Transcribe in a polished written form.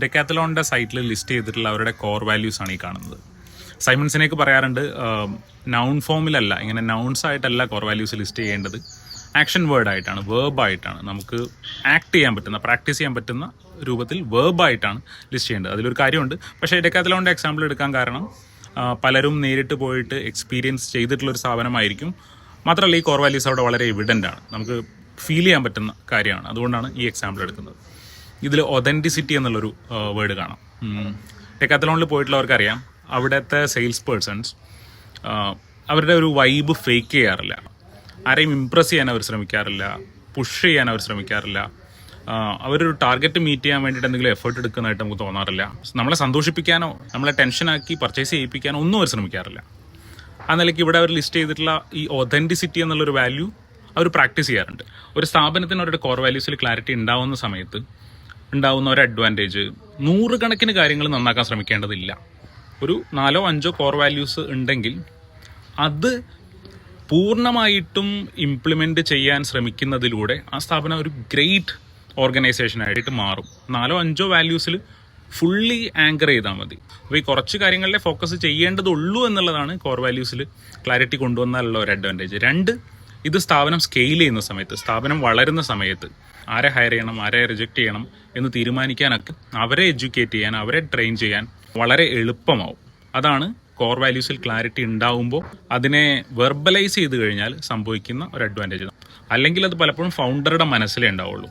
ഡെക്കാത്തലോണിൻ്റെ സൈറ്റിൽ ലിസ്റ്റ് ചെയ്തിട്ടുള്ള അവരുടെ കോർ വാല്യൂസ് ആണ് ഈ കാണുന്നത്. സൈമൺ സിനേക്ക് പറയാറുണ്ട്, നൗൺ ഫോമിലല്ല, ഇങ്ങനെ നൗൺസ് ആയിട്ടല്ല കോർ വാല്യൂസ് ലിസ്റ്റ് ചെയ്യേണ്ടത്, ആക്ഷൻ വേർഡായിട്ടാണ്, വേർബായിട്ടാണ്, നമുക്ക് ആക്ട് ചെയ്യാൻ പറ്റുന്ന, പ്രാക്ടീസ് ചെയ്യാൻ പറ്റുന്ന രൂപത്തിൽ വേർബായിട്ടാണ് ലിസ്റ്റ് ചെയ്യേണ്ടത്. അതിലൊരു കാര്യമുണ്ട്. പക്ഷേ ഡെക്കാത്തലോണിൻ്റെ എക്സാമ്പിൾ എടുക്കാൻ കാരണം പലരും നേരിട്ട് പോയിട്ട് എക്സ്പീരിയൻസ് ചെയ്തിട്ടുള്ളൊരു സ്ഥാപനമായിരിക്കും. മാത്രമല്ല ഈ കോർ വാല്യൂസ് അവിടെ വളരെ എവിഡൻ്റ് ആണ്, നമുക്ക് ഫീൽ ചെയ്യാൻ പറ്റുന്ന കാര്യമാണ്. അതുകൊണ്ടാണ് ഈ എക്സാമ്പിൾ എടുക്കുന്നത്. ഇതിൽ ഒതൻറ്റിസിറ്റി എന്നുള്ളൊരു വേർഡ് കാണാം. ഡെക്കാത്തലോണിൽ പോയിട്ടുള്ളവർക്കറിയാം, അവിടുത്തെ സെയിൽസ് പേഴ്സൺസ് അവരുടെ ഒരു വൈബ് ഫേക്ക് ചെയ്യാറില്ല, ആരെയും ഇംപ്രസ് ചെയ്യാൻ അവർ ശ്രമിക്കാറില്ല, പുഷ് ചെയ്യാൻ അവർ ശ്രമിക്കാറില്ല, അവരൊരു ടാർഗറ്റ് മീറ്റ് ചെയ്യാൻ വേണ്ടിയിട്ട് എന്തെങ്കിലും എഫേർട്ട് എടുക്കുന്നതായിട്ട് നമുക്ക് തോന്നാറില്ല. നമ്മളെ സന്തോഷിപ്പിക്കാനോ നമ്മളെ ടെൻഷനാക്കി പർച്ചേസ് ചെയ്യിപ്പിക്കാനോ ഒന്നും അവർ ശ്രമിക്കാറില്ല. ആ നിലയ്ക്ക് ഇവിടെ അവർ ലിസ്റ്റ് ചെയ്തിട്ടുള്ള ഈ ഒതൻറ്റിസിറ്റി എന്നുള്ളൊരു വാല്യൂ അവർ പ്രാക്ടീസ് ചെയ്യാറുണ്ട്. ഒരു സ്ഥാപനത്തിന് അവരുടെ കോർ വാല്യൂസിൽ ക്ലാരിറ്റി ഉണ്ടാവുന്ന സമയത്ത് ഉണ്ടാവുന്ന ഒരു അഡ്വാൻറ്റേജ്, 100 കണക്കിന് കാര്യങ്ങൾ നന്നാക്കാൻ ശ്രമിക്കേണ്ടതില്ല. ഒരു 4-5 കോർ വാല്യൂസ് ഉണ്ടെങ്കിൽ അത് പൂർണ്ണമായിട്ടും ഇംപ്ലിമെൻറ്റ് ചെയ്യാൻ ശ്രമിക്കുന്നതിലൂടെ ആ സ്ഥാപനം ഒരു ഗ്രേറ്റ് ഓർഗനൈസേഷനായിട്ട് മാറും. 4-5 വാല്യൂസിൽ ഫുള്ളി ആങ്കർ ചെയ്താൽ മതി. അപ്പോൾ ഈ കുറച്ച് കാര്യങ്ങളിലെ ഫോക്കസ് ചെയ്യേണ്ടതുള്ളൂ എന്നുള്ളതാണ് കോർ വാല്യൂസിൽ ക്ലാരിറ്റി കൊണ്ടുവന്നാലുള്ള ഒരു അഡ്വാൻറ്റേജ്. 2, ഇത് സ്ഥാപനം സ്കെയിൽ ചെയ്യുന്ന സമയത്ത്, സ്ഥാപനം വളരുന്ന സമയത്ത് ആരെ ഹയർ ചെയ്യണം, ആരെ റിജക്റ്റ് ചെയ്യണം എന്ന് തീരുമാനിക്കാനൊക്കെ അവരെ എഡ്യൂക്കേറ്റ് ചെയ്യാൻ, അവരെ ട്രെയിൻ ചെയ്യാൻ വളരെ എളുപ്പമാവും. അതാണ് കോർ വാല്യൂസിൽ ക്ലാരിറ്റി ഉണ്ടാവുമ്പോൾ അതിനെ വെർബലൈസ് ചെയ്ത് കഴിഞ്ഞാൽ സംഭവിക്കുന്ന ഒരു അഡ്വാൻറ്റേജ്. അല്ലെങ്കിൽ അത് പലപ്പോഴും ഫൗണ്ടറുടെ മനസ്സിലേ ഉണ്ടാവുള്ളൂ.